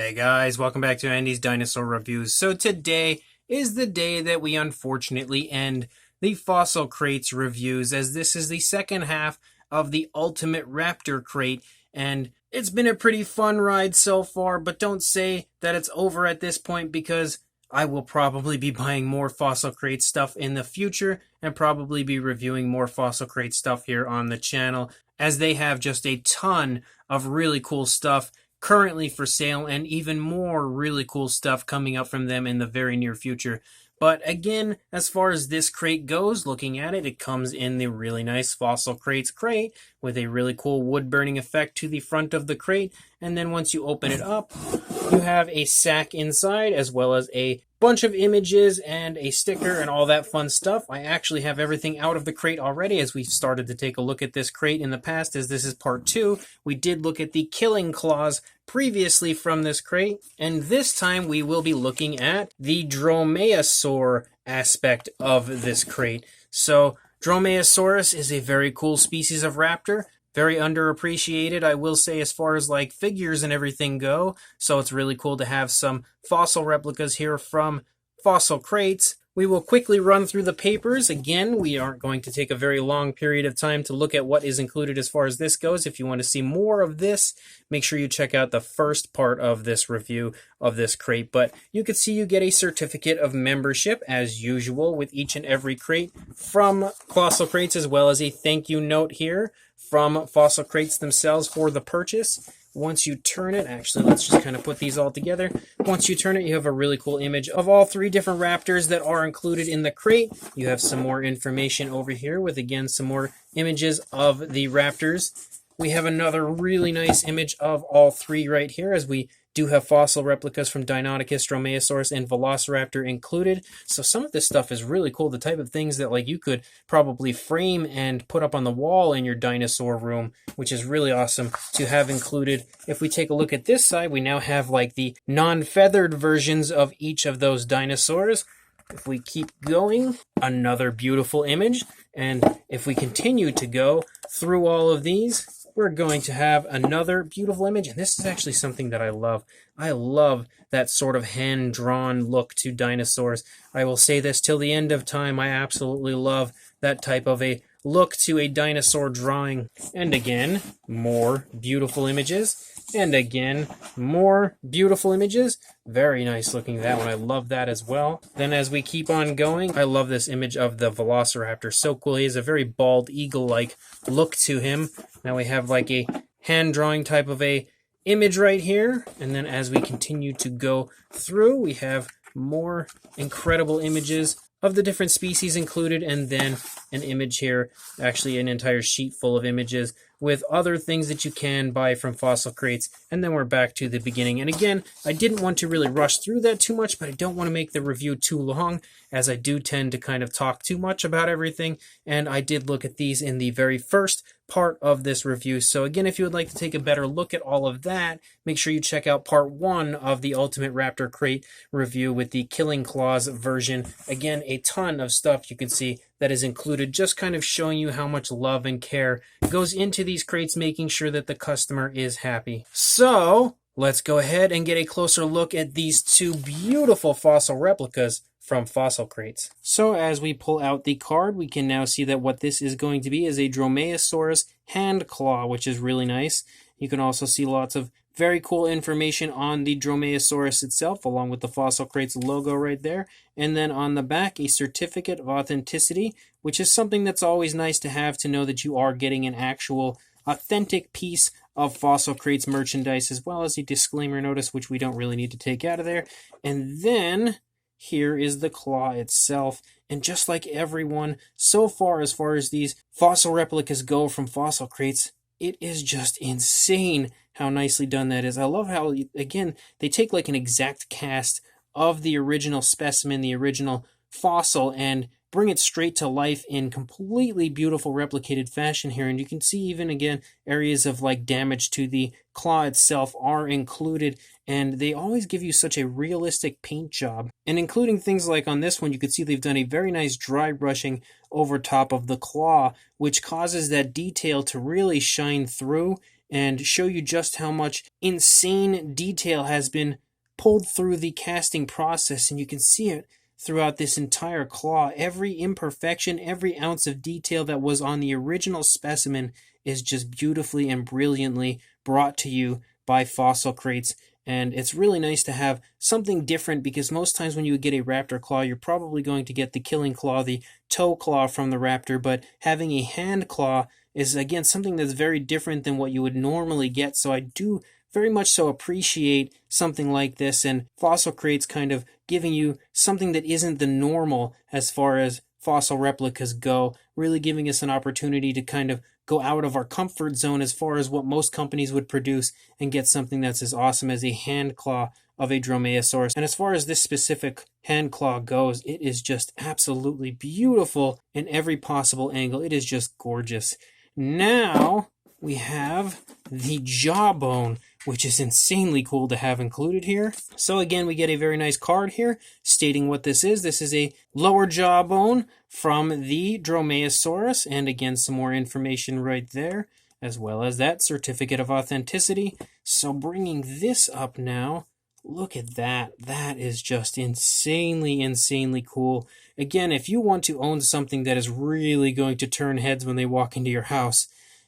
Hey guys, welcome back to Andy's Dinosaur Reviews. So today is the day that we unfortunately end the Fossil Crates reviews, as this is the second half of the Ultimate Raptor crate, and it's been a pretty fun ride so far, but don't say that it's over at this point, because I will probably be buying more Fossil Crate stuff in the future and probably be reviewing more Fossil Crate stuff here on the channel, as they have just a ton of really cool stuff currently for sale, and even more really cool stuff coming up from them in the very near future. But again, as far as this crate goes, looking at it, it comes in the really nice Fossil Crates crate with a really cool wood burning effect to the front of the crate. And then once you open it up, you have a sack inside, as well as a bunch of images and a sticker and all that fun stuff. I actually have everything out of the crate already, as we've started to take a look at this crate in the past, as this is part 2. We did look at the killing claws previously from this crate, and this time we will be looking at the Dromaeosaur aspect of this crate. So Dromaeosaurus is a very cool species of raptor, very underappreciated, I will say, as far as like figures and everything go. So it's really cool to have some fossil replicas here from Fossil Crates. We will quickly run through the papers. Again, we aren't going to take a very long period of time to look at what is included as far as this goes. If you want to see more of this, make sure you check out the first part of this review of this crate. But you can see you get a certificate of membership, as usual, with each and every crate from Fossil Crates, as well as a thank you note here from Fossil Crates themselves for the purchase. Once you turn it, actually, let's just kind of put these all together. Once you turn it, you have a really cool image of all 3 different raptors that are included in the crate. You have some more information over here with, again, some more images of the raptors. We have another really nice image of all 3 right here, as we do have fossil replicas from Deinonychus, Dromaeosaurus, and Velociraptor included. So some of this stuff is really cool, the type of things that like you could probably frame and put up on the wall in your dinosaur room, which is really awesome to have included. If we take a look at this side, we now have like the non-feathered versions of each of those dinosaurs. If we keep going, another beautiful image. And if we continue to go through all of these, we're going to have another beautiful image. And this is actually something that I love. I love that sort of hand-drawn look to dinosaurs. I will say this till the end of time. I absolutely love that type of a look to a dinosaur drawing. And again, more beautiful images. And again, more beautiful images. Very nice looking, that one. I love that as well. Then as we keep on going, I love this image of the Velociraptor. So cool. He has a very bald eagle-like look to him. Now we have like a hand-drawing type of a image right here. And then as we continue to go through, we have more incredible images of the different species included, and then an image here, actually an entire sheet full of images with other things that you can buy from Fossil Crates. And then we're back to the beginning. And again, I didn't want to really rush through that too much, but I don't want to make the review too long, as I do tend to kind of talk too much about everything. And I did look at these in the very first part of this review. So again, if you would like to take a better look at all of that, make sure you check out part 1 of the Ultimate Raptor crate review with the Killing Claws version. Again, a ton of stuff you can see that is included, just kind of showing you how much love and care goes into these crates, making sure that the customer is happy. So let's go ahead and get a closer look at these 2 beautiful fossil replicas from Fossil Crates. So as we pull out the card, we can now see that what this is going to be is a Dromaeosaurus hand claw, which is really nice. You can also see lots of very cool information on the Dromaeosaurus itself, along with the Fossil Crates logo right there. And then on the back, a certificate of authenticity, which is something that's always nice to have, to know that you are getting an actual authentic piece of Fossil Crates merchandise, as well as a disclaimer notice, which we don't really need to take out of there. And then here is the claw itself. And just like everyone so far, as these fossil replicas go from Fossil Crates, it is just insane how nicely done that is. I love how, again, they take like an exact cast of the original specimen, the original fossil, and bring it straight to life in completely beautiful replicated fashion here. And you can see even, again, areas of like damage to the claw itself are included, and they always give you such a realistic paint job. And including things like on this one, you can see they've done a very nice dry brushing over top of the claw, which causes that detail to really shine through and show you just how much insane detail has been pulled through the casting process, and you can see it throughout this entire claw. Every imperfection, every ounce of detail that was on the original specimen is just beautifully and brilliantly brought to you by Fossil Crates. And it's really nice to have something different, because most times when you get a raptor claw, you're probably going to get the killing claw, the toe claw from the raptor, but having a hand claw is, again, something that's very different than what you would normally get. So I do very much so appreciate something like this, and Fossil Crates kind of giving you something that isn't the normal as far as fossil replicas go, really giving us an opportunity to kind of go out of our comfort zone as far as what most companies would produce and get something that's as awesome as a hand claw of a Dromaeosaurus. And as far as this specific hand claw goes, it is just absolutely beautiful in every possible angle. It is just gorgeous. Now we have the jawbone, which is insanely cool to have included here. So again, we get a very nice card here stating what this is. This is a lower jawbone from the Dromaeosaurus, and again, some more information right there, as well as that certificate of authenticity. So bringing this up now, look at that. That is just insanely, insanely cool. Again, if you want to own something that is really going to turn heads when they walk into your house,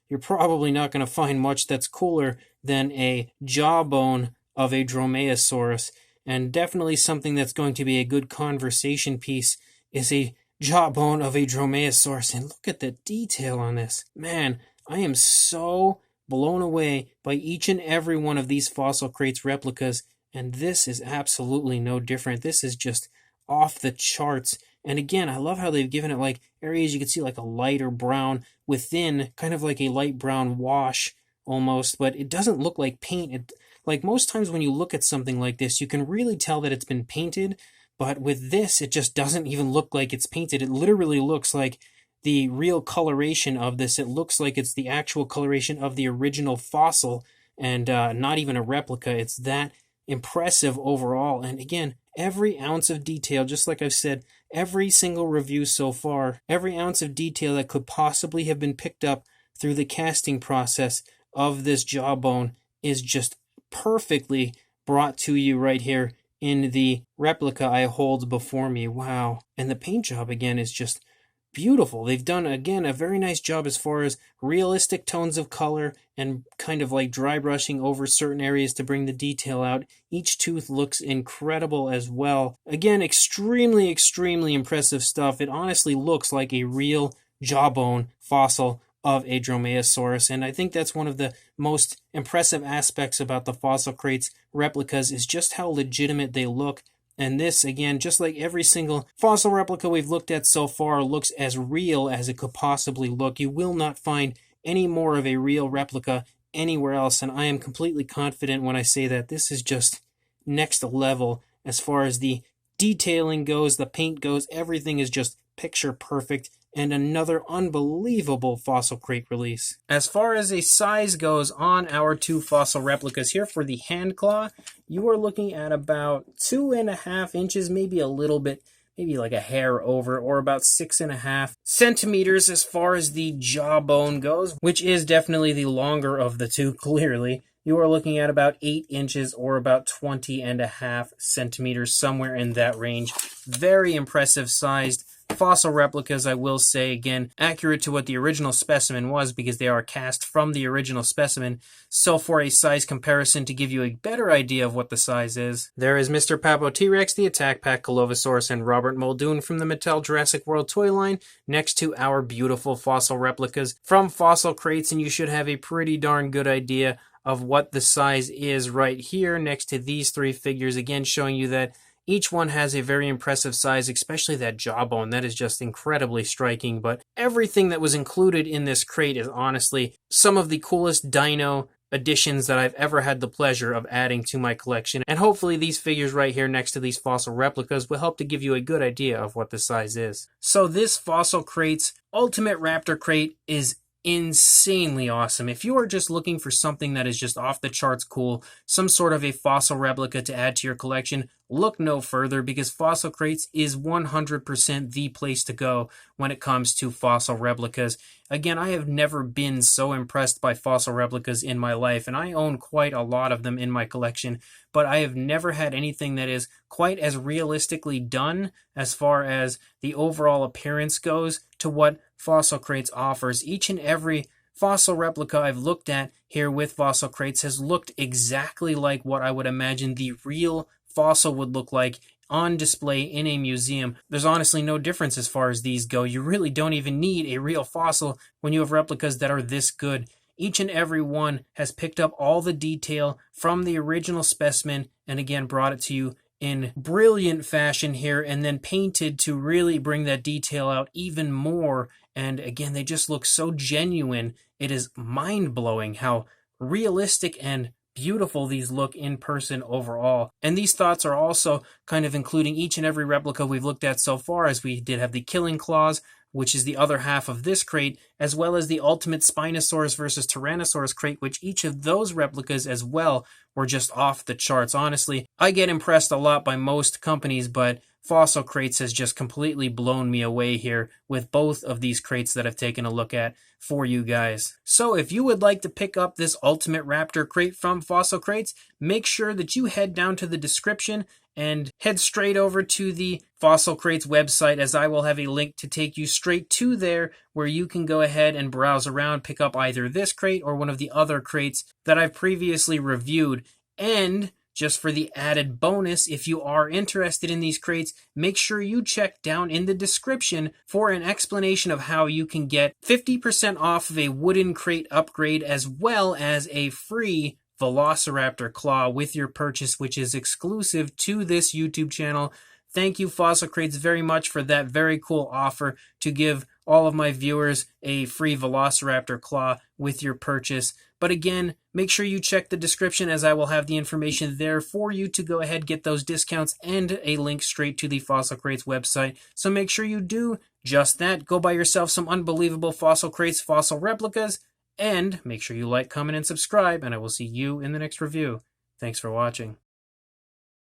you're probably not going to find much that's cooler than a jawbone of a Dromaeosaurus. And definitely something that's going to be a good conversation piece is a jawbone of a Dromaeosaurus. And look at the detail on this. Man, I am so blown away by each and every one of these Fossil Crates replicas. And this is absolutely no different. This is just off the charts. And again, I love how they've given it like areas you can see like a lighter brown within, kind of like a light brown wash almost, but it doesn't look like paint. Like most times when you look at something like this, you can really tell that it's been painted, but with this, it just doesn't even look like it's painted. It literally looks like the real coloration of this. It looks like it's the actual coloration of the original fossil, and not even a replica. It's that impressive overall. And again, every ounce of detail, just like I've said, every single review so far, every ounce of detail that could possibly have been picked up through the casting process of this jawbone is just perfectly brought to you right here in the replica I hold before me. Wow. And the paint job again is just beautiful. They've done, again, a very nice job as far as realistic tones of color and kind of like dry brushing over certain areas to bring the detail out. Each tooth looks incredible as well. Again, extremely, extremely impressive stuff. It honestly looks like a real jawbone fossil of a Dromaeosaurus, and I think that's one of the most impressive aspects about the Fossil Crates replicas is just how legitimate they look. And this, again, just like every single fossil replica we've looked at so far, looks as real as it could possibly look. You will not find any more of a real replica anywhere else, and I am completely confident when I say that this is just next level as far as the detailing goes, the paint goes, everything is just picture perfect, and another unbelievable Fossil Crate release. As far as a size goes on our two fossil replicas here for the hand claw, you are looking at about 2.5 inches, maybe a little bit, maybe like a hair over, or about 6.5 centimeters as far as the jawbone goes, which is definitely the longer of the two, clearly. You are looking at about 8 inches or about 20.5 centimeters, somewhere in that range. Very impressive sized fossil replicas, I will say, again, accurate to what the original specimen was because they are cast from the original specimen. So for a size comparison to give you a better idea of what the size is, there is Mr. Papo T-Rex, the Attack Pack Colovosaurus, and Robert Muldoon from the Mattel Jurassic World toy line next to our beautiful fossil replicas from Fossil Crates, and you should have a pretty darn good idea of what the size is right here next to these three figures, again showing you that each one has a very impressive size, especially that jawbone. That is just incredibly striking. But everything that was included in this crate is honestly some of the coolest dino additions that I've ever had the pleasure of adding to my collection. And hopefully these figures right here next to these fossil replicas will help to give you a good idea of what the size is. So this Fossil Crates Ultimate Raptor crate is insanely awesome. If you are just looking for something that is just off the charts cool, some sort of a fossil replica to add to your collection, look no further because Fossil Crates is 100% the place to go when it comes to fossil replicas. Again, I have never been so impressed by fossil replicas in my life, and I own quite a lot of them in my collection, but I have never had anything that is quite as realistically done as far as the overall appearance goes to what Fossil Crates offers. Each and every fossil replica I've looked at here with Fossil Crates has looked exactly like what I would imagine the real fossil would look like on display in a museum. There's honestly no difference as far as these go. You really don't even need a real fossil when you have replicas that are this good. Each and every one has picked up all the detail from the original specimen and again brought it to you in brilliant fashion here and then painted to really bring that detail out even more. And again, they just look so genuine. It is mind-blowing how realistic and beautiful these look in person overall. And these thoughts are also kind of including each and every replica we've looked at so far, as we did have the killing claws, which is the other half of this crate, as well as the Ultimate Spinosaurus versus Tyrannosaurus crate, which each of those replicas as well were just off the charts. Honestly, I get impressed a lot by most companies, but Fossil Crates has just completely blown me away here with both of these crates that I've taken a look at for you guys. So if you would like to pick up this Ultimate Raptor crate from Fossil Crates, make sure that you head down to the description and head straight over to the Fossil Crates website, as I will have a link to take you straight to there where you can go ahead and browse around, pick up either this crate or one of the other crates that I've previously reviewed. And just for the added bonus, if you are interested in these crates, make sure you check down in the description for an explanation of how you can get 50% off of a wooden crate upgrade as well as a free Velociraptor Claw with your purchase, which is exclusive to this YouTube channel. Thank you, Fossil Crates, very much for that very cool offer to give all of my viewers a free Velociraptor Claw with your purchase. But again, make sure you check the description, as I will have the information there for you to go ahead, get those discounts, and a link straight to the Fossil Crates website. So make sure you do just that. Go buy yourself some unbelievable Fossil Crates fossil replicas, and make sure you like, comment, and subscribe, and I will see you in the next review. Thanks for watching.